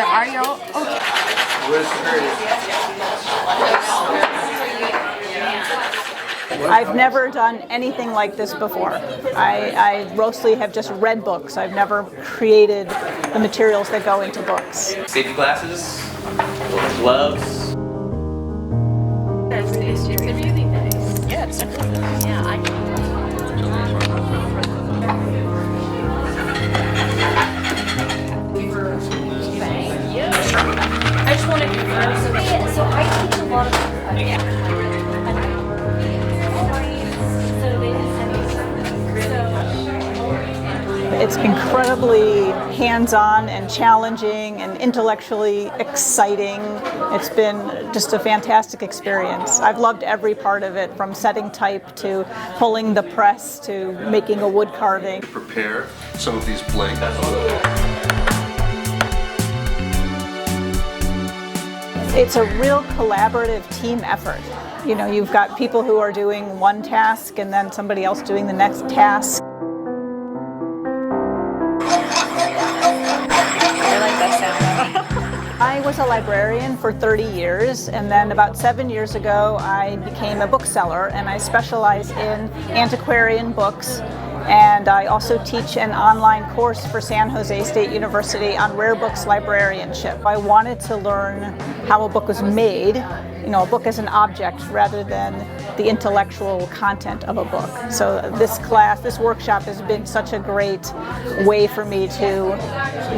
So are you okay? I've never done anything like this before. I mostly have just read books. I've never created the materials that go into books. Safety glasses, gloves. It's really nice. Yeah, it's super. Yeah, I just want to confirm. So I teach a lot of. It's incredibly hands-on and challenging and intellectually exciting. It's been just a fantastic experience. I've loved every part of it, from setting type to pulling the press to making a wood carving. Prepare some of these blank. It's a real collaborative team effort. You know, you've got people who are doing one task and then somebody else doing the next task. I was a librarian for 30 years, and then about 7 years ago I became a bookseller, and I specialize in antiquarian books, and I also teach an online course for San Jose State University on rare books librarianship. I wanted to learn how a book was made, you know, a book as an object rather than the intellectual content of a book. So this workshop has been such a great way for me to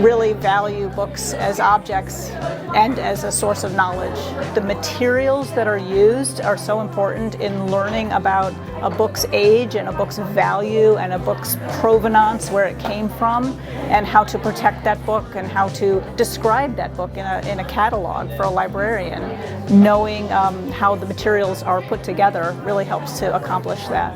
really value books as objects and as a source of knowledge. The materials that are used are so important in learning about a book's age and a book's value and a book's provenance, where it came from, and how to protect that book and how to describe that book in a catalog for a librarian. Knowing how the materials are put together really helps to accomplish that.